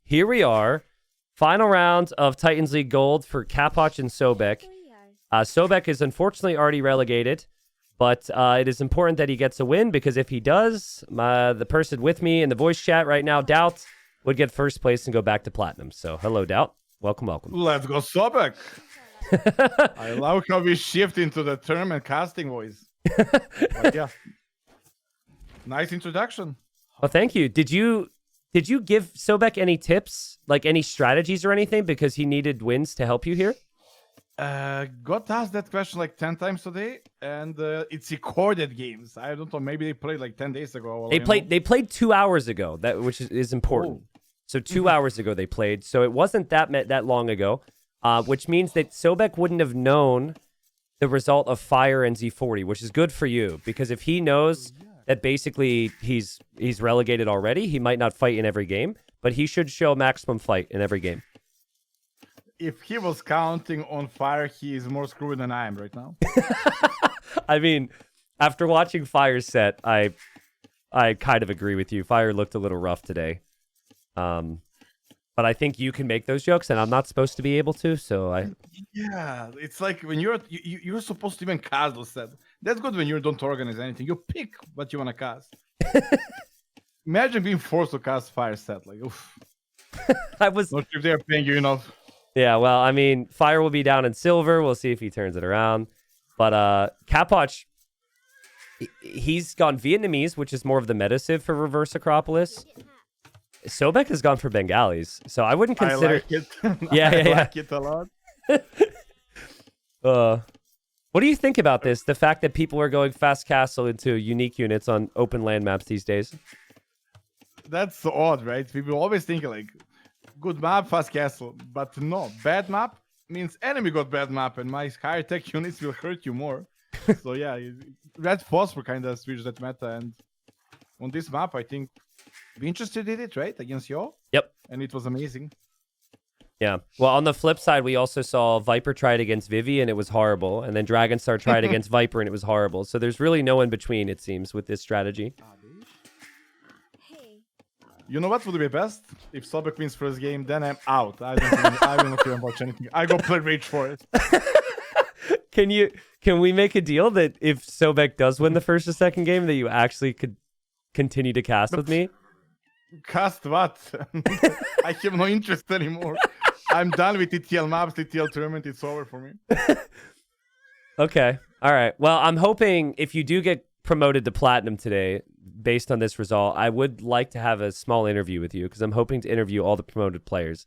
here we are. Final round of Titans League Gold for Capoch and Sobek. Sobek is unfortunately already relegated, but it is important that he gets a win because if he does, the person with me in the voice chat right now, Doubt, would get first place and go back to Platinum. So hello, Doubt. Welcome, welcome. Let's go, Sobek. I love how we shift into the tournament casting voice. But yeah. Nice introduction. Well, thank you. Did you give Sobek any tips, like any strategies or anything, because he needed wins to help you here? Got asked that question like 10 times today, and it's recorded games. I don't know, maybe they played like 10 days ago. They played 2 hours ago, which is important. Oh. So 2 hours ago they played. So it wasn't that long ago, which means that Sobek wouldn't have known the result of Fire and Z40, which is good for you, because if he knows that basically he's relegated already, he might not fight in every game, but he should show maximum fight in every game. If he was counting on Fire, he is more screwed than I am right now. I mean, after watching Fire's set, I kind of agree with you. Fire looked a little rough today. But I think you can make those jokes, and I'm not supposed to be able to, so I... Yeah, it's like when you're supposed to even cast those sets. That's good when you don't organize anything. You pick what you want to cast. Imagine being forced to cast Fire set. Like, oof. I was... Not sure if they're paying you enough. Yeah, well, I mean, Fire will be down in silver. We'll see if he turns it around. But Capoch, he's gone Vietnamese, which is more of the meta civ for Reverse Acropolis. Sobek has gone for Bengalis, so I wouldn't consider... I like it. Yeah, I like it a lot. What do you think about this? The fact that people are going fast castle into unique units on open land maps these days? That's so odd, right? People always think like, good map, fast castle. But no, bad map means enemy got bad map, and my higher tech units will hurt you more. So yeah, Red Phosphor kind of switched that meta, and on this map, I think Winchester did it, right? Against y'all? Yep. And it was amazing. Yeah. Well, on the flip side, we also saw Viper tried against Vivi, and it was horrible. And then Dragonstar tried against Viper, and it was horrible. So there's really no in between, it seems, with this strategy. You know what would be best? If Sobek wins first game, then I'm out. I will not even watch anything. I go play Rage for it. Can we make a deal that if Sobek does win the first or second game, that you actually could continue to cast with me? Cast what? I have no interest anymore. I'm done with TTL maps, TTL tournament. It's over for me. Okay. All right. Well, I'm hoping if you do get promoted to Platinum today, based on this result, I would like to have a small interview with you because I'm hoping to interview all the promoted players.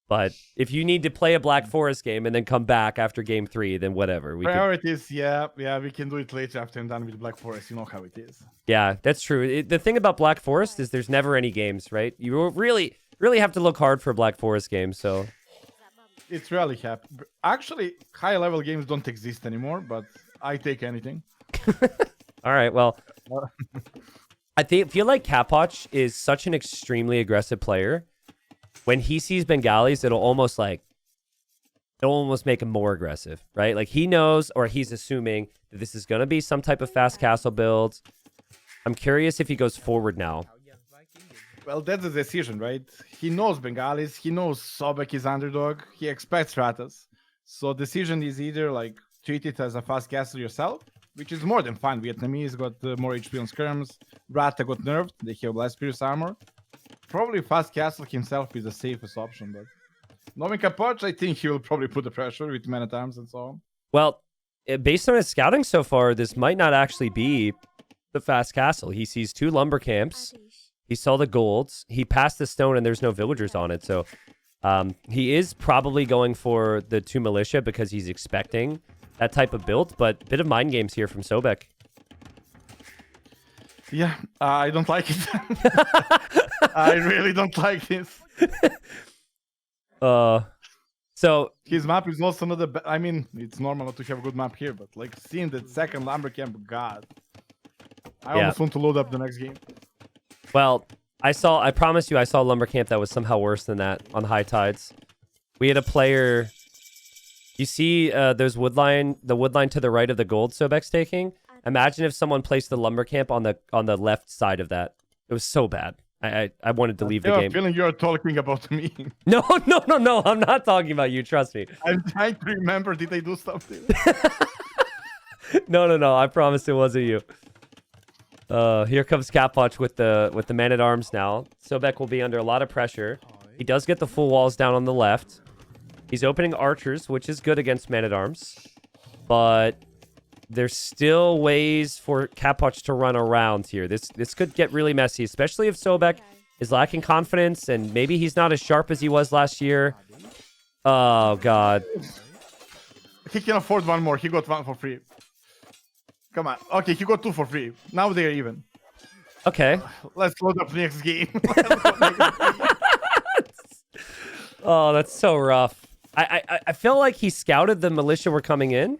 But if you need to play a Black Forest game and then come back after game 3, then whatever. Priorities, yeah, we can do it later after I'm done with Black Forest. You know how it is. Yeah, that's true. The thing about Black Forest is there's never any games, right? You really have to look hard for a Black Forest game, so... It's really happy. Actually, high-level games don't exist anymore, but I take anything. All right, well... I feel like Capoch is such an extremely aggressive player. When he sees Bengalis, it'll almost make him more aggressive, right? Like he knows, or he's assuming that this is going to be some type of fast castle build. I'm curious if he goes forward now. Well, that's the decision, right? He knows Bengalis. He knows Sobek is underdog. He expects Ratas. So decision is either like treat it as a fast castle yourself, which is more than fine. Vietnamese got more HP on skirms. Rata got nerfed. They have less pierce armor. Probably fast castle himself is the safest option, but knowing Capoch, I think he will probably put the pressure with man at arms and so on. Well, based on his scouting so far, this might not actually be the fast castle. He sees 2 lumber camps. He saw the golds. He passed the stone, and there's no villagers on it. So he is probably going for the 2 militia because he's expecting that type of build. But a bit of mind games here from Sobek. Yeah, I don't like it. I really don't like this. So his map is also not the I mean, it's normal not to have a good map here, but like seeing that second lumber camp, God, I almost want to load up the next game. Well, I promise you, I saw lumber camp that was somehow worse than that on high tides. We had a player. You see, there's the wood line to the right of the gold Sobek's taking. Imagine if someone placed the lumber camp on the left side of that. It was so bad. I wanted to leave the I have a game. feeling you're talking about me. No, no, no, no. I'm not talking about you. Trust me. I'm trying to remember. Did I do something? No, no, no. I promise it wasn't you. Here comes Capoch with the man-at-arms now. Sobek will be under a lot of pressure. He does get the full walls down on the left. He's opening archers, which is good against man-at-arms. But there's still ways for Capoch to run around here. This could get really messy, especially if Sobek is lacking confidence and maybe he's not as sharp as he was last year. Oh, God. He can afford one more. He got one for free. Come on. Okay, he got two for free. Now they're even. Okay. Let's load up next game. Oh, that's so rough. I feel like he scouted the militia were coming in,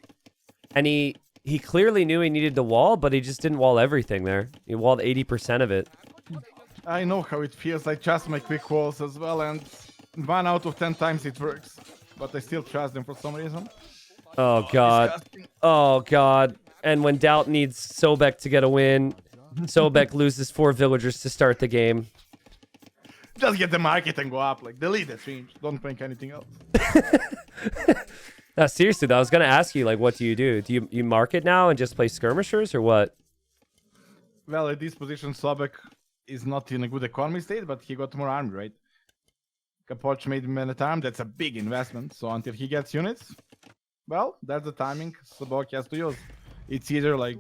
and he clearly knew he needed to wall, but he just didn't wall everything there. He walled 80% of it. I know how it feels. I trust my quick walls as well, and 1 out of 10 times it works. But I still trust them for some reason. Oh, God. Disgusting. Oh, God. And when Doubt needs Sobek to get a win, Sobek loses 4 villagers to start the game. Just get the market and go up. Like, delete the change. Don't think anything else. No, seriously, though, I was going to ask you, like, what do? Do you mark it now and just play skirmishers or what? Well, at this position, Sobek is not in a good economy state, but he got more army, right? Capoch made him at arm. That's a big investment. So until he gets units, well, that's the timing Sobek has to use. It's either like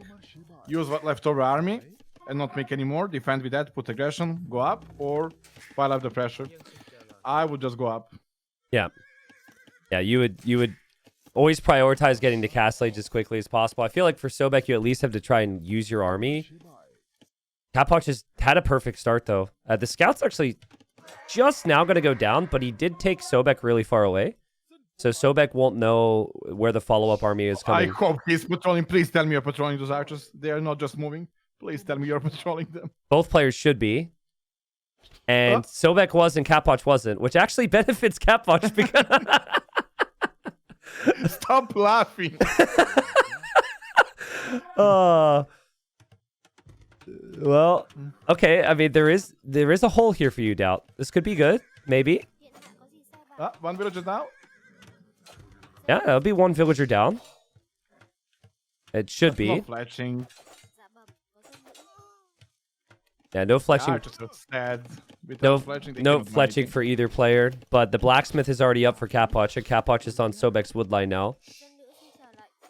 use what leftover army and not make any more, defend with that, put aggression, go up, or pile up the pressure. I would just go up. Yeah. Yeah, you would always prioritize getting to Castle Age as quickly as possible. I feel like for Sobek, you at least have to try and use your army. Capoch has had a perfect start, though. The scout's actually just now going to go down, but he did take Sobek really far away. So Sobek won't know where the follow-up army is coming. I hope he's patrolling. Please tell me you're patrolling those archers. They are not just moving. Please tell me you're patrolling them. Both players should be. And Sobek was and Capoch wasn't, which actually benefits Capoch because... Stop laughing. Well, okay. I mean, there is a hole here for you, Doubt. This could be good, maybe. One villager now. Yeah, that'll be 1 villager down. It should be. No fletching. Yeah, no fletching. Archers are sad. No, fletching, no fletching for either player. But the blacksmith is already up for Capoch, and Capoch is on Sobek's woodline now.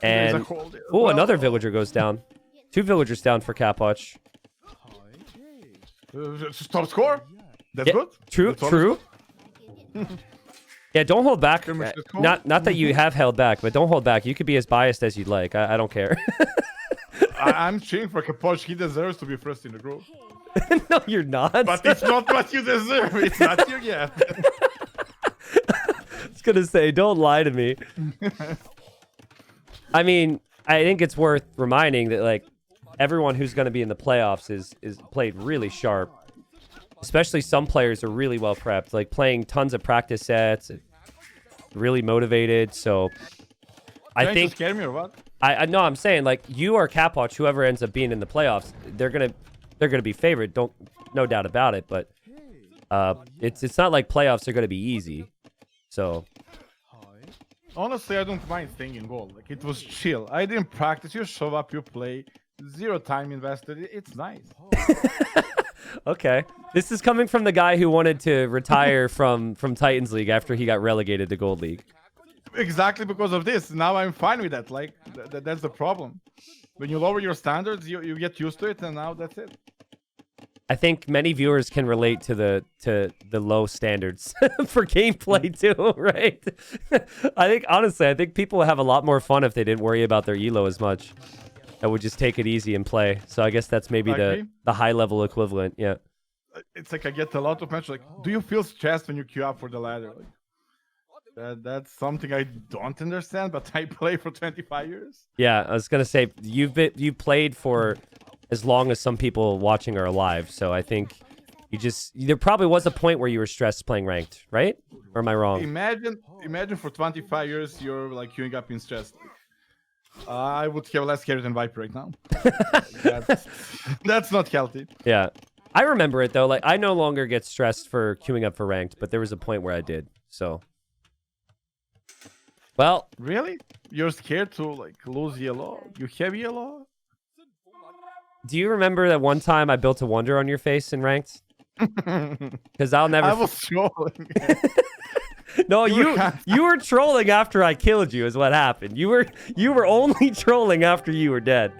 And oh, another villager goes down. 2 villagers down for Capoch. Top score. That's good. True, true. Yeah, don't hold back. Not that you have held back, but don't hold back. You could be as biased as you'd like. I don't care. I'm cheering for Capoch. He deserves to be first in the group. No, you're not. But it's not what you deserve. It's not you yet. I was gonna say, don't lie to me. I mean, I think it's worth reminding that like everyone who's going to be in the playoffs is played really sharp. Especially some players are really well prepped, like playing tons of practice sets, really motivated. So I think to scare me or what? I know I'm saying like you or Capoch, whoever ends up being in the playoffs, they're gonna be favored. No doubt about it. But it's not like playoffs are gonna be easy. So honestly, I don't mind staying in goal. Like it was chill. I didn't practice. You show up, you play. 0 time invested. It's nice. Okay. This is coming from the guy who wanted to retire from Titans League after he got relegated to Gold League. Exactly because of this. Now I'm fine with that. Like, that's the problem. When you lower your standards, you get used to it, and now that's it. I think many viewers can relate to the low standards for gameplay too, right? I think people would have a lot more fun if they didn't worry about their elo as much. I would just take it easy and play. So I guess that's maybe the high level equivalent. Yeah. It's like I get a lot of messages like, do you feel stressed when you queue up for the ladder? Like, that's something I don't understand, but I play for 25 years. Yeah, I was gonna say you've played for as long as some people watching are alive. So I think there probably was a point where you were stressed playing ranked, right? Or am I wrong? Imagine for 25 years you're like queuing up in stress. I would have less carry than Viper right now. That's not healthy. Yeah. I remember it though. Like I no longer get stressed for queuing up for ranked, but there was a point where I did. So, well, Really? You're scared to like lose yellow? You have yellow? do you remember that one time I built a wonder on your face in ranked? Because I'll never. I was trolling. No, You you were trolling after I killed you. Is what happened. You were only trolling after you were dead.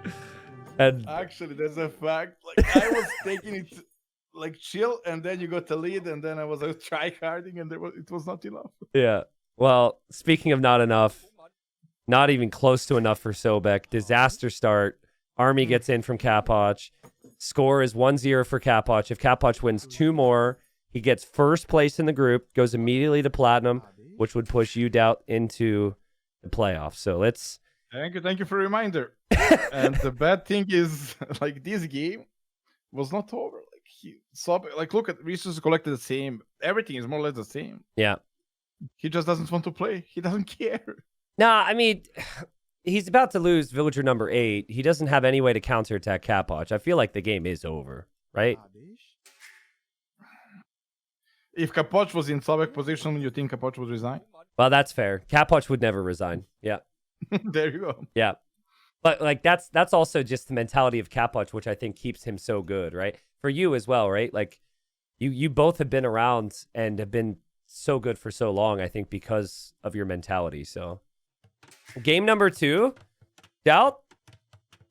And Actually, there's a fact. Like I was taking it like chill, and then you got the lead, and then I was try-harding, and it was not enough. yeah. Well, speaking of not enough, not even close to enough for Sobek. Disaster start. Army gets in from Capoch. Score is 1-0 for Capoch. If Capoch wins 2 more, he gets first place in the group, goes immediately to Platinum, which would push you down into the playoffs. So let's... Thank you for the reminder. And the bad thing is, like, this game was not over. Like, look at resources collected the same. Everything is more or less the same. Yeah. He just doesn't want to play. He doesn't care. Nah, I mean, he's about to lose villager number 8. He doesn't have any way to counterattack Capoch. I feel like the game is over, right? If Capoch was in Sobek position, you think Capoch would resign? Well, that's fair. Capoch would never resign. Yeah. There you go. Yeah. But like that's also just the mentality of Capoch, which I think keeps him so good, right? For you as well, right? Like you both have been around and have been so good for so long, I think, because of your mentality. So game number 2, Doubt.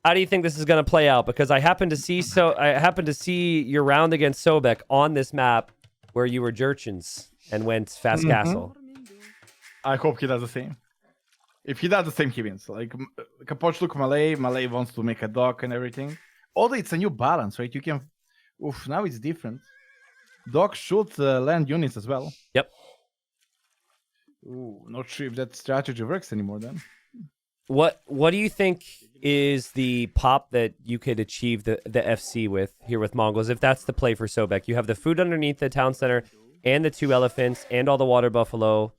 How do you think this is going to play out? Because I happen to see your round against Sobek on this map where you were Jurchins and went Fast Castle. I hope he does the same. If he does the same, he wins. Like Capoch look Malay wants to make a dock and everything. Although it's a new balance, right? You can. Oof, now it's different. Dock shoot land units as well. Yep. Ooh, not sure if that strategy works anymore then. What do you think is the pop that you could achieve the FC with here with Mongols, if that's the play for Sobek? You have the food underneath the town center and the 2 elephants and all the water buffalo.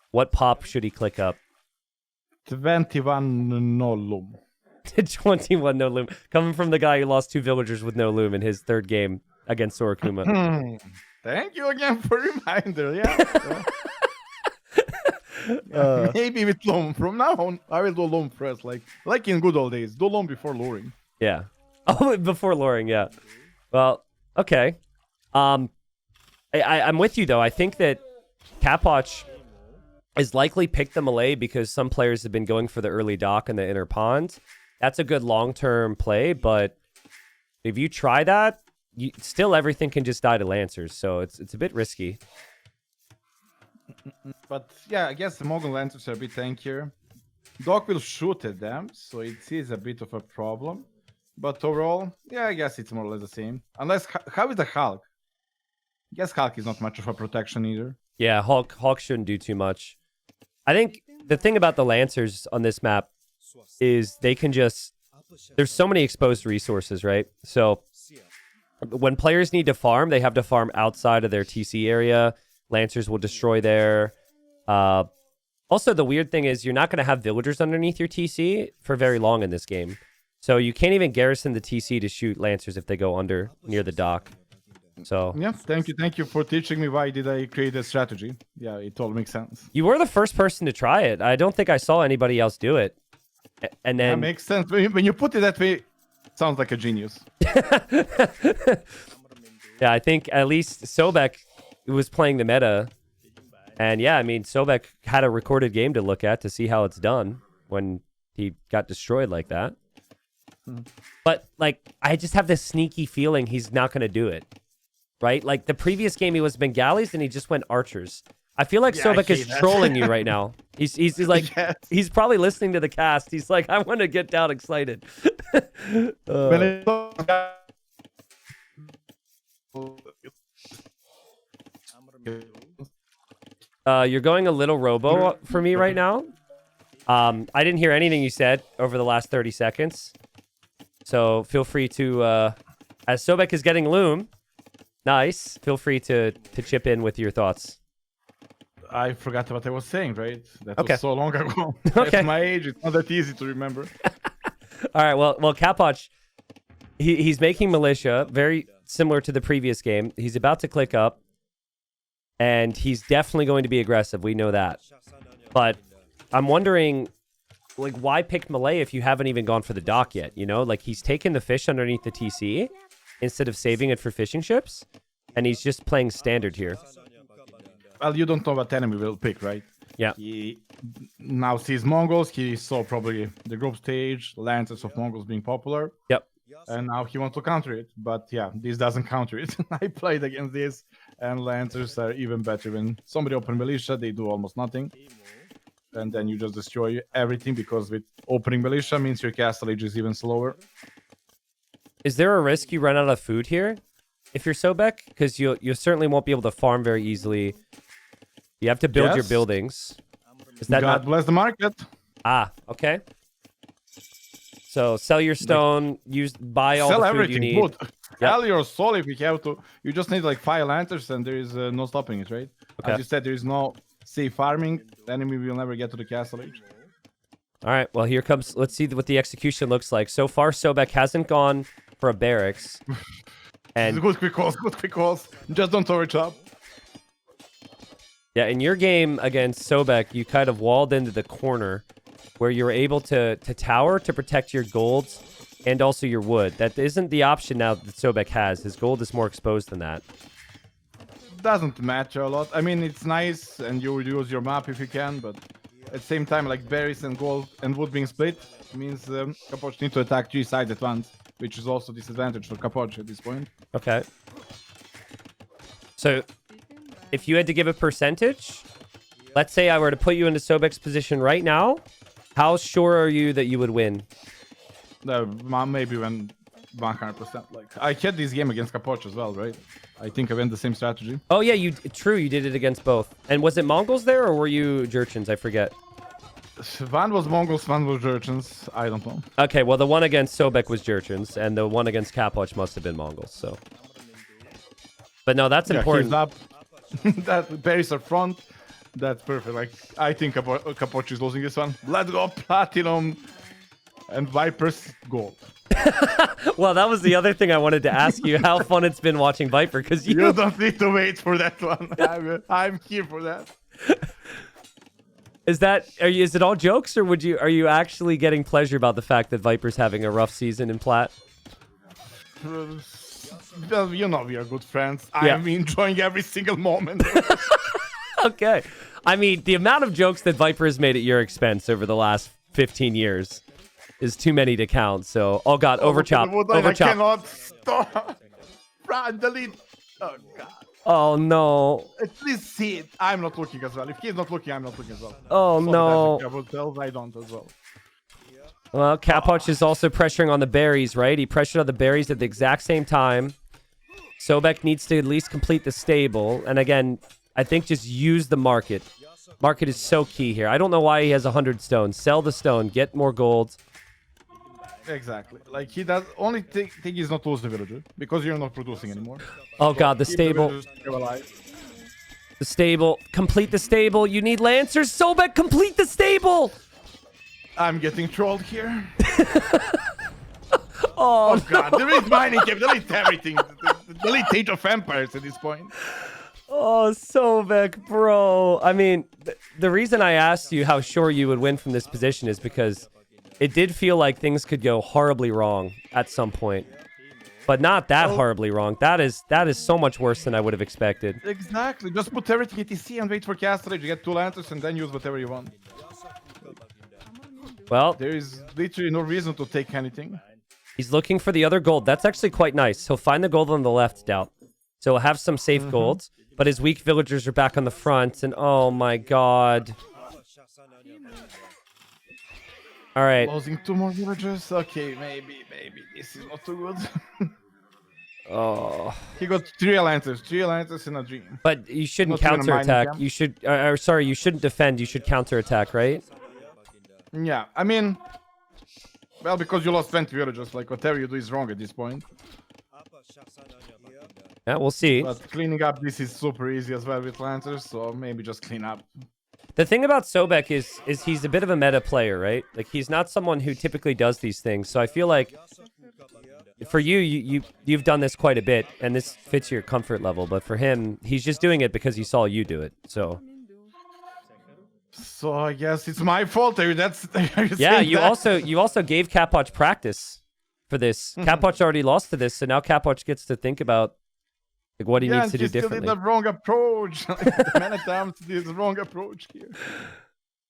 What pop should he click up? 21 no loom. 21 no loom. Coming from the guy who lost 2 villagers with no loom in his 3rd game against Sorakuma. Thank you again for reminder. Yeah. Maybe with loam. From now on, I will do loam first, like in good old days. Do loam before luring. Yeah. Oh, before luring, yeah. Well, okay. I'm with you though. I think that Capoch is likely picked the Malay because some players have been going for the early dock in the inner pond. That's a good long-term play, but if you try that, still everything can just die to Lancers, so it's a bit risky. But yeah, I guess the Mogul Lancers are a bit tankier. Dock will shoot at them, so it is a bit of a problem. But overall, yeah, I guess it's more or less the same. Unless, how is the Hulk? I guess Hulk is not much of a protection either. Yeah, Hulk shouldn't do too much. I think the thing about the Lancers on this map is they can just... There's so many exposed resources, right? So when players need to farm, they have to farm outside of their TC area. Lancers will destroy there. Also, the weird thing is you're not going to have villagers underneath your TC for very long in this game. So you can't even garrison the TC to shoot Lancers if they go under near the dock. So yeah, thank you for teaching me why did I create a strategy. Yeah, it all makes sense. You were the first person to try it. I don't think I saw anybody else do it. And then that makes sense. When you put it that way, it sounds like a genius. Yeah, I think at least Sobek was playing the meta. And yeah, I mean, Sobek had a recorded game to look at to see how it's done when he got destroyed like that. But like, I just have this sneaky feeling he's not going to do it. Right? Like the previous game he was Bengalis and he just went archers. I feel like Sobek is trolling you right now. He's like, yes. He's probably listening to the cast. He's like, I want to get down excited. You're going a little robo for me right now. I didn't hear anything you said over the last 30 seconds. So feel free to, as Sobek is getting loom, nice. Feel free to chip in with your thoughts. I forgot what I was saying, right? That okay. was so long ago. Okay. At my age, it's not that easy to remember. All right, well, Capoch, he's making militia. Very similar to the previous game. He's about to click up, and he's definitely going to be aggressive. We know that. But I'm wondering, like, why pick Malay if you haven't even gone for the dock yet? You know, like, he's taken the fish underneath the TC instead of saving it for fishing ships, and he's just playing standard here. Well, you don't know what enemy will pick, right? Yeah. He now sees Mongols. He saw probably the group stage, lances of Mongols being popular. Yep. And now he wants to counter it. But yeah, this doesn't counter it. I played against this, and lancers are even better. When somebody open militia, they do almost nothing. And then you just destroy everything, because with opening militia means your castle age is even slower. Is there a risk you run out of food here if you're Sobek? Because you certainly won't be able to farm very easily. You have to build your buildings. Is that God bless the market. Ah, okay. So sell your stone, buy all Sell the food everything. you need. Sell your soul if you have to. You just need like 5 lanterns, and there is no stopping it, right? Okay. As you said, there is no safe farming. The enemy will never get to the castle age. All right, well, here comes... Let's see what the execution looks like. So far, Sobek hasn't gone for a barracks. And Good quick calls, good quick calls. Just don't overchop. yeah, in your game against Sobek, you kind of walled into the corner where you were able to tower to protect your golds and also your wood. That isn't the option now that Sobek has. His gold is more exposed than that. Doesn't matter a lot. I mean, it's nice, and you use your map if you can, but at the same time, like berries and gold and wood being split means Capoch need to attack 3 sides at once, which is also disadvantage for Capoch at this point. Okay. So, if you had to give a percentage, let's say I were to put you into Sobek's position right now, how sure are you that you would win? Maybe when 100%. Like, I had this game against Capoch as well, right? I think I went the same strategy. Oh yeah, you did it against both. And was it Mongols there, or were you Jurchens? I forget. One was Mongols, one was Jurchens. I don't know. Okay, well the one against Sobek was Jurchens, and the one against Capoch must have been Mongols. So, but no, that's important. He's up. That berries are front. That's perfect. Like, I think Capoch is losing this one. Let's go platinum and Vipers gold. Well, that was the other thing I wanted to ask you. How fun it's been watching Viper, because You don't need to wait for that one. I'm here for that. Is it all jokes, or are you actually getting pleasure about the fact that Viper's having a rough season in Plat? Well, you know we are good friends. Yeah. I'm enjoying every single moment. Okay. I mean, the amount of jokes that Viper has made at your expense over the last 15 years is too many to count. So, oh god, overchop. I Overchop. cannot stop. Run, delete. Oh god. Oh no. Please see it. I'm not looking as well. If he's not looking, I'm not looking as well. Oh no. I don't as well. Well, Capoch is also pressuring on the berries, right? He pressured on the berries at the exact same time. Sobek needs to at least complete the stable. And again, I think just use the market. Market is so key here. I don't know why he has 100 stones. Sell the stone. Get more gold. Exactly. Like, he does only thing is not lose the villager, because you're not producing anymore. Oh god, the Keep stable. villagers alive. The stable. Complete the stable. You need lancers. Sobek, complete the stable. I'm getting trolled here. Oh, god, delete mining camp, delete everything. Delete Age of Empires at this point. Oh, Sobek, bro. I mean, the reason I asked you how sure you would win from this position is because it did feel like things could go horribly wrong at some point. But not that horribly wrong. That is so much worse than I would have expected. Exactly. Just put everything at TC and wait for castle age. You get 2 lanterns and then use whatever you want. Well, There is literally no reason to take anything. he's looking for the other gold. That's actually quite nice. He'll find the gold on the left, Doubt. So he'll have some safe gold. But his weak villagers are back on the front. And oh my god. All right. Losing 2 more villagers. Okay, maybe this is not too good. Oh. He got 3 lanterns in a dream. But you shouldn't Not even a mining counterattack. camp. You should... sorry, you shouldn't defend. You should counterattack, right? Yeah, I mean, well, because you lost 20 villagers, like whatever you do is wrong at this point. Yeah, we'll see. But cleaning up this is super easy as well with lancers, so maybe just clean up. The thing about Sobek is he's a bit of a meta player, right? Like, he's not someone who typically does these things. So I feel like for you've done this quite a bit, and this fits your comfort level. But for him, he's just doing it because he saw you do it. So I guess it's my fault. That's yeah. You also gave Capoch practice for this. Capoch already lost to this, so now Capoch gets to think about like what he needs to do differently. Still did the wrong approach. Many times did the wrong approach here.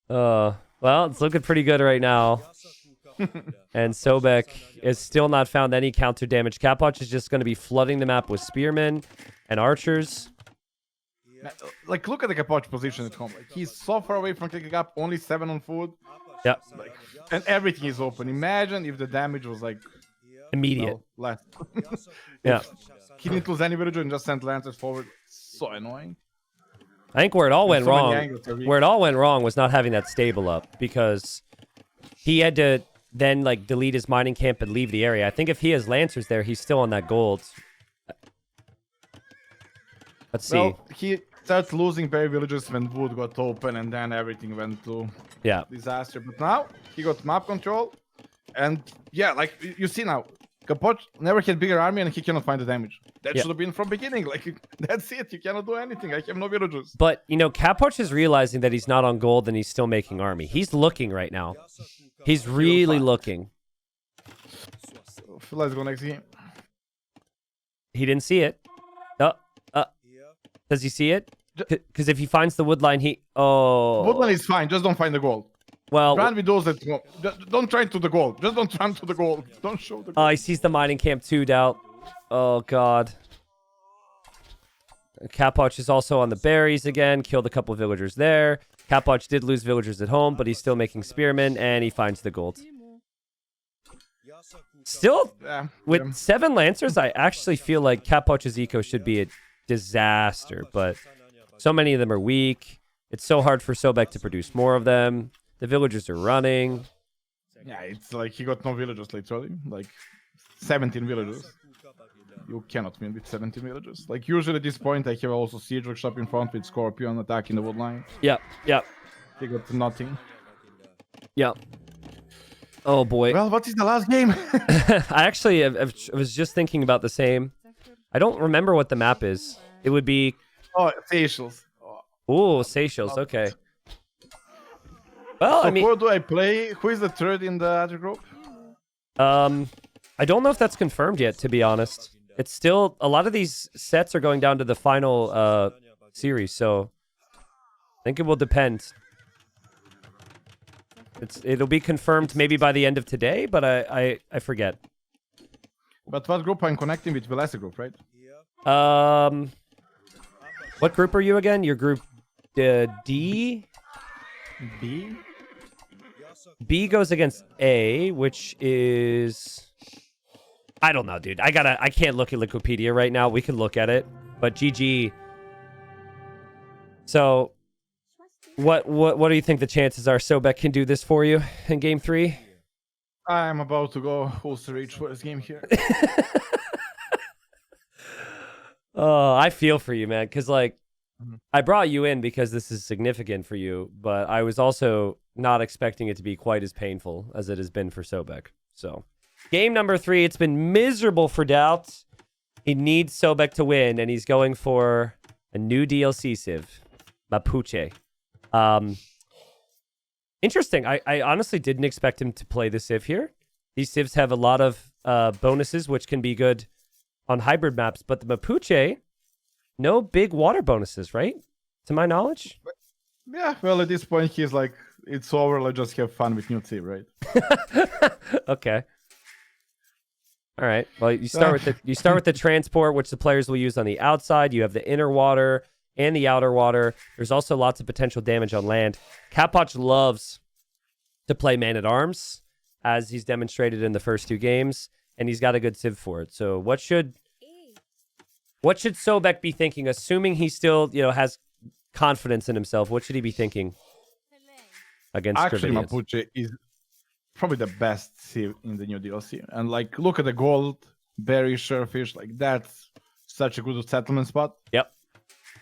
Well, it's looking pretty good right now. And Sobek is still not found any counter damage. Capoch is just going to be flooding the map with spearmen and archers. Like, look at the Capoch position at home. Like, he's so far away from clicking up, only 7 on food. Yeah. Like, and everything is open. Imagine if the damage was like immediate. Less. Yeah. He didn't lose any villager and just sent lancers forward. So annoying. I think where it all went wrong was not having that stable up, because he had to then like delete his mining camp and leave the area. I think if he has lancers there, he's still on that gold. Let's see. Well, he started losing berry villagers when wood got open, and then everything went to disaster. But now he got map control, and yeah, like you see now, Capoch never had bigger army, and he cannot find the damage. That should have been from beginning. Like, that's it. You cannot do anything. I have no villagers. But, you know, Capoch is realizing that he's not on gold and he's still making army. He's looking right now. He's really looking. Let's go next game. He didn't see it. Does he see it? Because if he finds the woodline, Woodline is fine. Just don't find the gold. Well, run with those that don't try to the gold. Just don't run to the gold. Don't show the gold. Oh, he sees the mining camp too, Doubt. Oh, God. Capoch is also on the berries again. Killed a couple of villagers there. Capoch did lose villagers at home, but he's still making spearmen, and he finds the gold. Still, with 7 lancers, I actually feel like Capoch's eco should be a disaster, but so many of them are weak. It's so hard for Sobek to produce more of them. The villagers are running. Yeah, it's like he got no villagers, literally. Like 17 villagers. You cannot win with 17 villagers. Like, usually at this point, I have also Siege Workshop in front with Scorpion attacking the woodline. Yeah. They got nothing. Yeah. Oh, boy. Well, what is the last game? I was just thinking about the same. I don't remember what the map is. It would be... Oh, Seychelles. Oh, Seychelles. Okay. Well, so I mean... who do I play? Who is the third in the other group? I don't know if that's confirmed yet, to be honest. It's still... A lot of these sets are going down to the final series, so... I think it will depend. It'll be confirmed maybe by the end of today, but I forget. But what group I'm connecting with? Velasa group, right? What group are you again? Your group D? B? B goes against A, which is... I don't know, dude. I can't look at Wikipedia right now. We can look at it. But GG. So, what do you think the chances are Sobek can do this for you in game 3? I'm about to go Ulster Reach first game here. Oh, I feel for you, man. Because, like, I brought you in because this is significant for you, but I was also not expecting it to be quite as painful as it has been for Sobek. So, game number 3, it's been miserable for Doubt. He needs Sobek to win, and he's going for a new DLC civ, Mapuche. Interesting. I honestly didn't expect him to play the civ here. These civs have a lot of bonuses, which can be good on hybrid maps, but the Mapuche, no big water bonuses, right? To my knowledge. Yeah, well, at this point, he's like, it's over, let's just have fun with new civ, right? Okay. All right. Well, you start with the transport, which the players will use on the outside. You have the inner water and the outer water. There's also lots of potential damage on land. Capoch loves to play man-at-arms, as he's demonstrated in the first 2 games, and he's got a good civ for it. So what should Sobek be thinking, assuming he still, has confidence in himself? What should he be thinking against Actually, Dravidians? Mapuche is probably the best civ in the new DLC. And, like, look at the gold, berry, surefish, like, that's such a good settlement spot. Yep.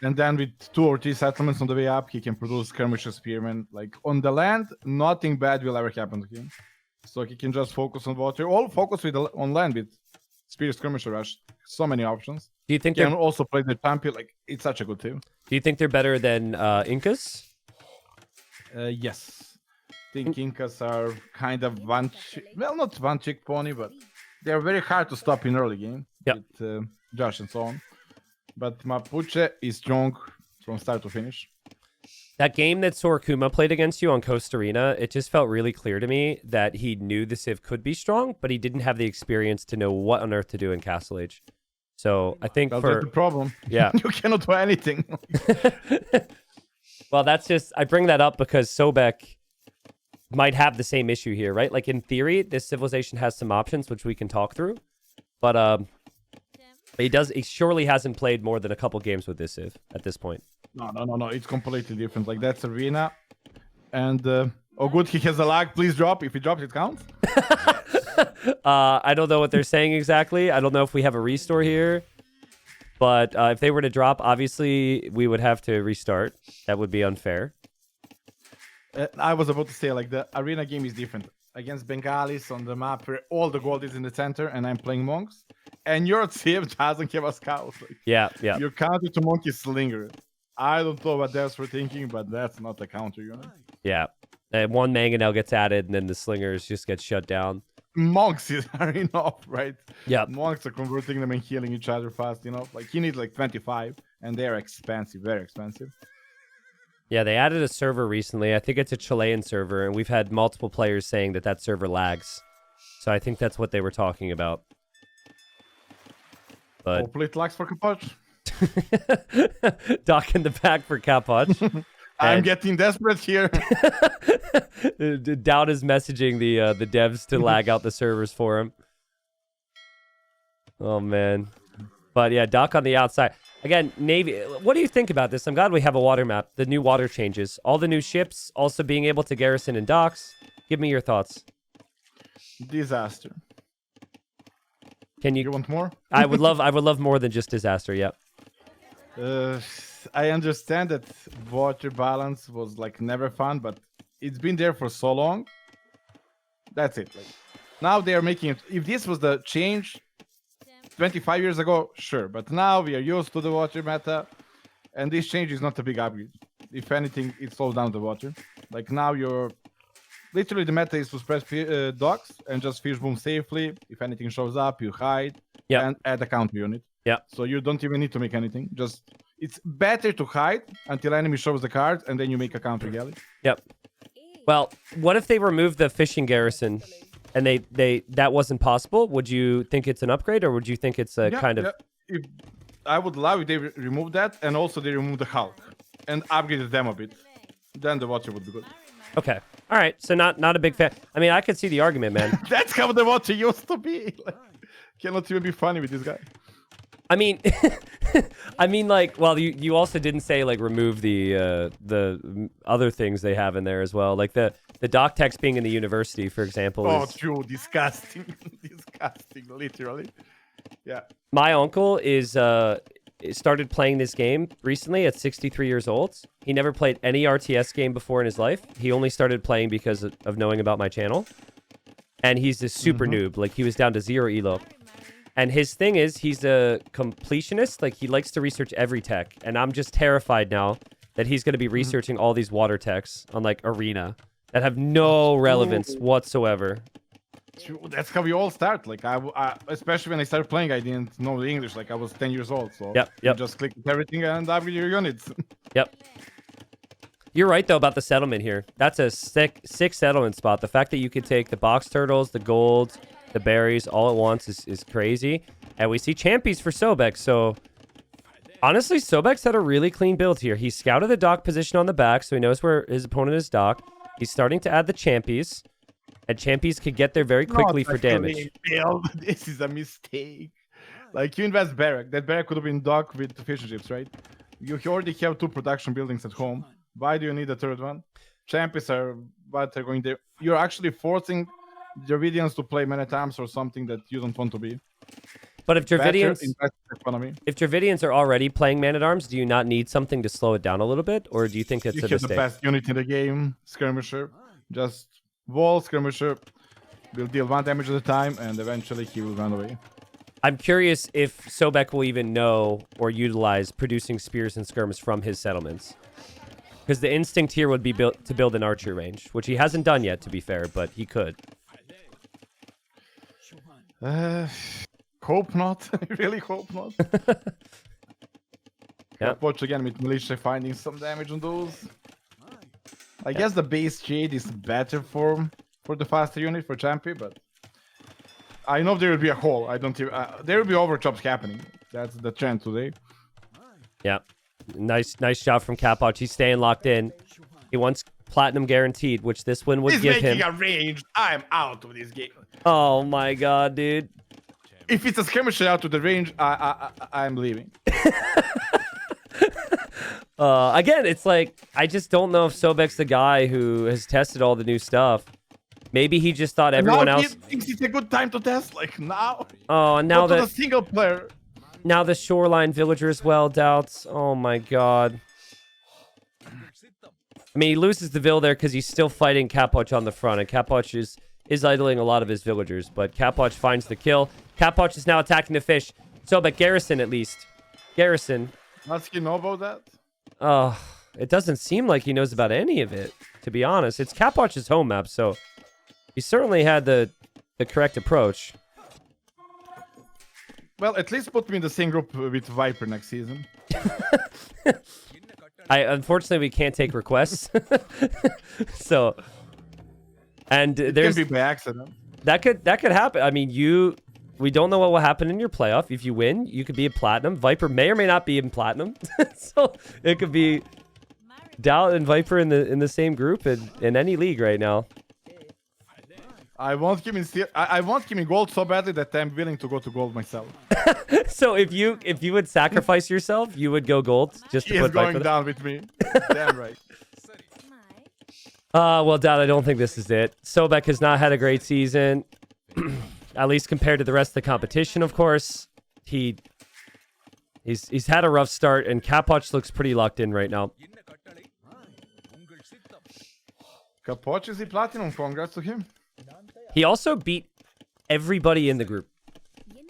And then with 2 or 3 settlements on the way up, he can produce skirmisher spearmen. Like, on the land, nothing bad will ever happen to him. So he can just focus on water. All focus on land with Spear Skirmisher Rush. So many options. Do you think Can they're also play the champion. Like, it's such a good team. Do you think they're better than Incas? Yes. I think Incas are kind of well, not one chick pony, but they're very hard to stop in early game with Josh and so on. But Mapuche is strong from start to finish. That game that Sorokuma played against you on Coast Arena, it just felt really clear to me that he knew the Civ could be strong, but he didn't have the experience to know what on earth to do in Castle Age. So I think that's the problem. Yeah. You cannot do anything. Well, I bring that up because Sobek might have the same issue here, right? Like in theory, this civilization has some options which we can talk through, but he surely hasn't played more than a couple games with this Civ at this point. No. It's completely different. Like, that's arena. And, oh, good. He has a lag. Please drop. If he drops, it counts. I don't know what they're saying exactly. I don't know if we have a restore here. But if they were to drop, obviously, we would have to restart. That would be unfair. I was about to say, like, the arena game is different. Against Bengalis on the map where all the gold is in the center and I'm playing monks. And your Civ doesn't have a scout. Like, yeah. Your counter to monkey slinger. I don't know what devs were thinking, but that's not a counter unit. Yeah. And one mangonel gets added, and then the slingers just get shut down. Monks are enough, right? Yeah. Monks are converting them and healing each other fast, you know? Like, you need like 25, and they're expensive, very expensive. Yeah, they added a server recently. I think it's a Chilean server, and we've had multiple players saying that server lags. So I think that's what they were talking about. But hopefully it lags for Capoch. Doc in the back for Capoch. I'm getting desperate here. Dowd is messaging the devs to lag out the servers for him. Oh, man. But yeah, Doc on the outside. Again, Navy, what do you think about this? I'm glad we have a water map. The new water changes. All the new ships also being able to garrison in docks. Give me your thoughts. Disaster. Can you want more? I would love more than just disaster, yep. I understand that water balance was like never fun, but it's been there for so long. That's it. Like, now they are making it. If this was the change 25 years ago, sure. But now we are used to the water meta, and this change is not a big upgrade. If anything, it slows down the water. Like, now you're literally the meta is to spread docks and just fish boom safely. If anything shows up, you hide and add a counter unit. Yeah. So you don't even need to make anything. Just it's better to hide until enemy shows the cards, and then you make a counter galley. Yep. Well, what if they removed the fishing garrison, and that wasn't possible? Would you think it's an upgrade, or would you think it's a kind of? Yeah. I would love if they remove that, and also they remove the Hulk and upgraded them a bit. Then the water would be good. Okay. All right. So not a big fan. I mean, I could see the argument, man. That's how the water used to be. Like, cannot even be funny with this guy. I mean, like, well, you also didn't say like remove the other things they have in there as well, like the doc text being in the university, for example. Oh, true, disgusting, disgusting, literally. Yeah. My uncle started playing this game recently at 63 years old. He never played any RTS game before in his life. He only started playing because of knowing about my channel, and he's a super noob. Like, he was down to 0 elo. And his thing is, he's a completionist. Like, he likes to research every tech. And I'm just terrified now that he's going to be researching all these water techs on, like, Arena that have no relevance whatsoever. That's how we all start. Like, I especially when I started playing, I didn't know the English. Like, I was 10 years old. So you just click everything and upgrade your units. Yep. You're right, though, about the settlement here. That's a sick settlement spot. The fact that you could take the box turtles, the golds, the berries all at once is crazy. And we see champions for Sobek. So, honestly, Sobek's had a really clean build here. He scouted the dock position on the back, so he knows where his opponent is docked. He's starting to add the champions. And champions could get there very quickly for damage. This is a mistake. Like, you invest barrack. That barrack could have been docked with fishing ships, right? You already have 2 production buildings at home. Why do you need a third one? Champions are what they're going there. You're actually forcing Dravidians to play many times or something that you don't want to be. But if Dravidians are already playing Man-at-Arms, do you not need something to slow it down a little bit? Or do you think it's a mistake? You have the best unit in the game, Skirmisher. Just wall Skirmisher will deal 1 damage at a time, and eventually he will run away. I'm curious if Sobek will even know or utilize producing spears and skirms from his settlements. Because the instinct here would be to build an archer range, which he hasn't done yet, to be fair, but he could. Hope not. I really hope not. Yeah. Capoch again with militia finding some damage on those. I guess the base shade is better for the faster unit for champion, but I know there will be a hole. I don't even, there will be overchops happening. That's the trend today. Yeah. Nice job from Capoch. He's staying locked in. He wants platinum guaranteed, which this win would give him. He's making a range. I'm out of this game. Oh my god, dude. If it's a skirmish out to the range, I'm leaving. Again, it's like, I just don't know if Sobek's the guy who has tested all the new stuff. Maybe he just thought everyone now else... He thinks it's a good time to test, like now. Oh, and now the single player. Now the shoreline villager as well, doubts. Oh my god. I mean, he loses the Vil there because he's still fighting Capoch on the front, and Capoch is idling a lot of his villagers, but Capoch finds the kill. Capoch is now attacking the fish. Sobek, Garrison at least. Garrison. Does he know about that? It doesn't seem like he knows about any of it, to be honest. It's Capoch's home map, so he certainly had the correct approach. Well, at least put me in the same group with Viper next season. Unfortunately, we can't take requests. So, and there's... It can be by accident. That could happen. I mean, we don't know what will happen in your playoff. If you win, you could be in platinum. Viper may or may not be in platinum. So it could be Doubt and Viper in the same group in any league right now. I want him in gold so badly that I'm willing to go to gold myself. So if you would sacrifice yourself, you would go gold just to put Viper. He is going down with me. Damn right. Well, Doubt, I don't think this is it. Sobek has not had a great season. At least compared to the rest of the competition, of course. He's had a rough start, and Capoch looks pretty locked in right now. Capoch is the platinum. Congrats to him. He also beat everybody in the group.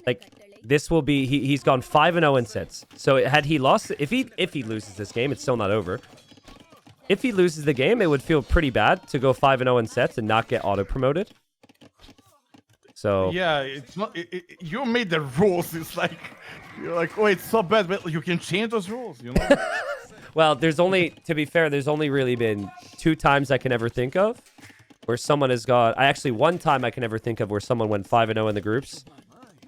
Like, this will be... He's gone 5-0 in sets. So had he lost... If he loses this game, it's still not over. If he loses the game, it would feel pretty bad to go 5-0 in sets and not get auto-promoted. So... Yeah, it's not... you made the rules. It's like... You're like, oh, it's so bad, but you can change those rules, you know? Well, there's only... To be fair, there's only really been 2 times I can ever think of where someone has got... Actually, 1 time I can ever think of where someone went 5-0 in the groups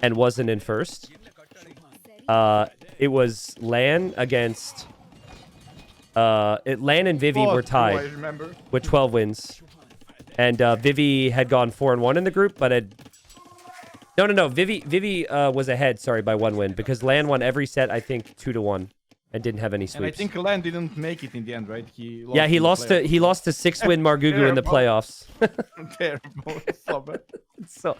and wasn't in first. It was Lan against... Lan and Vivi were tied with 12 wins. And Vivi had gone 4-1 in the group, but had... No. Vivi was ahead, sorry, by 1 win, because Lan won every set, I think, 2-1, and didn't have any sweeps. And I think Lan didn't make it in the end, right? He lost he lost to 6-win Margugu in the playoffs. Terrible. So bad. So,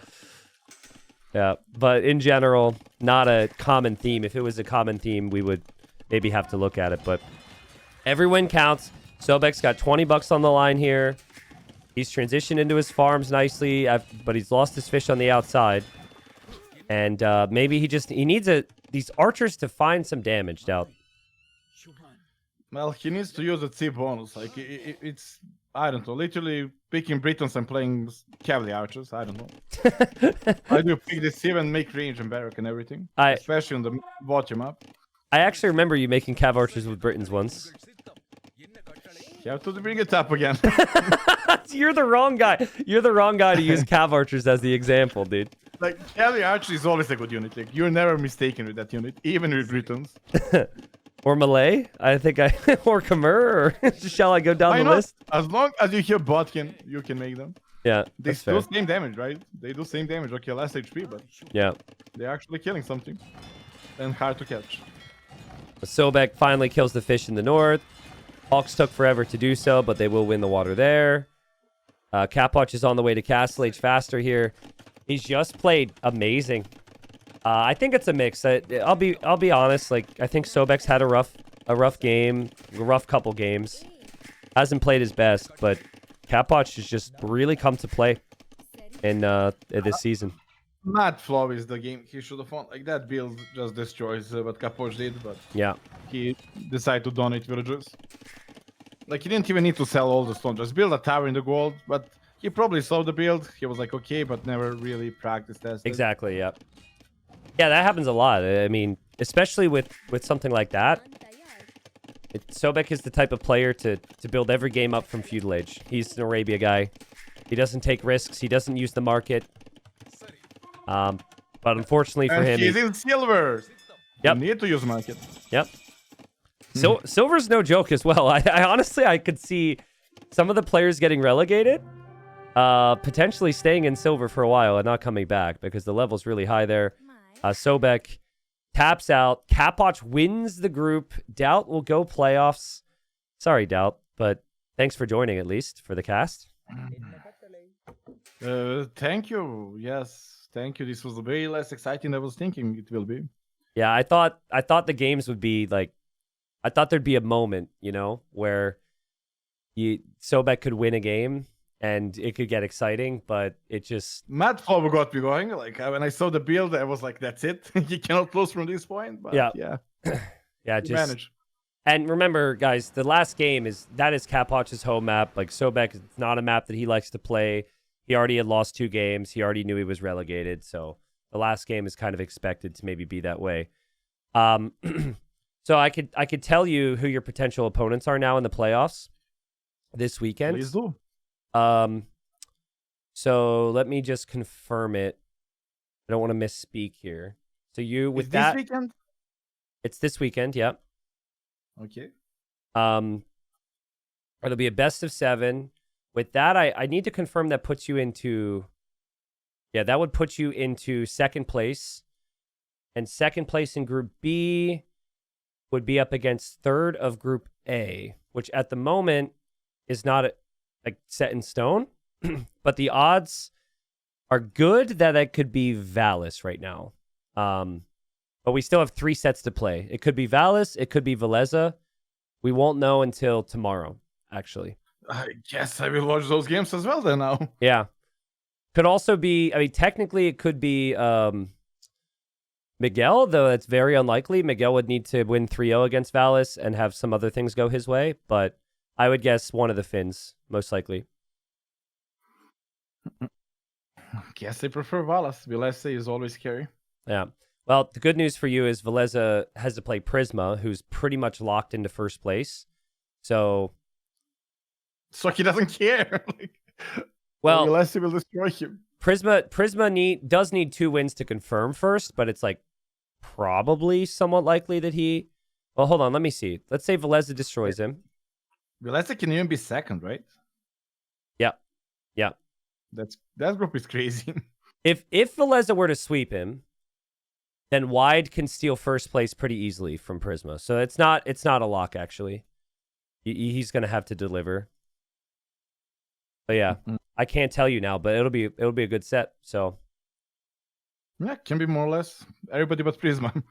yeah, but in general, not a common theme. If it was a common theme, we would maybe have to look at it, but every win counts. Sobek's got $20 on the line here. He's transitioned into his farms nicely, but he's lost his fish on the outside. And maybe he needs these archers to find some damage, Doubt. Well, he needs to use the C bonus. Like, it's, I don't know, literally picking Britons and playing cavalry archers. I don't know. I do pick the C and make range and barrack and everything. Especially on the bottom map. I actually remember you making cav archers with Britons once. You have to bring it up again. You're the wrong guy. You're the wrong guy to use cav archers as the example, dude. Like, cavalry archer is always a good unit. Like, you're never mistaken with that unit, even with Britons. Or Malay, or Khmer, or shall I go down the list? As long as you hear botkin, you can make them. Yeah, they do same damage, right? They do same damage. Okay, less HP, but yeah, they're actually killing something, and hard to catch. Sobek finally kills the fish in the north. Hawks took forever to do so, but they will win the water there. Capoch is on the way to Castle Age faster here. He's just played amazing. I think it's a mix. I'll be honest. Like, I think Sobek's had a rough game, a rough couple games. Hasn't played his best, but Capoch has just really come to play in this season. Mad Flow is the game he should have won. Like that build just destroys what Capoch did, but Yeah. he decided to donate villages. Like he didn't even need to sell all the stone, just build a tower in the gold. But he probably saw the build. He was like, okay, but never really practice tested. Exactly. Yep. Yeah, that happens a lot. I mean, especially with something like that. Sobek is the type of player to build every game up from feudal age. He's an Arabia guy. He doesn't take risks. He doesn't use the market. But unfortunately for him, he's in silver. Yep. You need to use market. Yep. So silver's no joke as well. I honestly I could see some of the players getting relegated, potentially staying in silver for a while and not coming back because the level's really high there. Sobek taps out. Capoch wins the group. Doubt will go playoffs. Sorry, Doubt, but thanks for joining at least for the cast. Thank you. Yes, thank you. This was way less exciting than I was thinking it will be. Yeah, I thought the games would be like, I thought there'd be a moment, you know, where Sobek could win a game and it could get exciting, but it just... Mad Flow got me going. Like when I saw the build, I was like, that's it. You cannot close from this point. But yeah. Yeah, just manage. And remember, guys, the last game is Capoch's home map. Like Sobek, it's not a map that he likes to play. He already had lost 2 games. He already knew he was relegated. So the last game is kind of expected to maybe be that way. So I could tell you who your potential opponents are now in the playoffs this weekend. Please do. So let me just confirm it. I don't want to misspeak here. So you with Is that this weekend? It's this weekend, yep. Okay. It'll be a best of 7. With that, I need to confirm that puts you into... Yeah, that would put you into 2nd place. And 2nd place in Group B would be up against 3rd of Group A, which at the moment is not like set in stone. But the odds are good that it could be Valis right now. But we still have 3 sets to play. It could be Valis. It could be Veleza. We won't know until tomorrow, actually. I guess I will watch those games as well then now. Yeah. Could also be, I mean, technically it could be Miguel, though it's very unlikely. Miguel would need to win 3-0 against Valis and have some other things go his way. But I would guess one of the Finns, most likely. Guess I prefer Valas. Veleza is always scary. Yeah. Well, the good news for you is Veleza has to play Prisma, who's pretty much locked into 1st place. So he doesn't care. Well, Veleza will destroy him. Prisma does need 2 wins to confirm first, but it's like probably somewhat likely that he... Well, hold on. Let me see. Let's say Veleza destroys him. Veleza can even be 2nd, right? Yeah. Yeah. That group is crazy. If Veleza were to sweep him, then Wide can steal 1st place pretty easily from Prisma. So it's not a lock, actually. He's going to have to deliver. But yeah, I can't tell you now, but it'll be a good set. So yeah, can be more or less everybody but Prisma.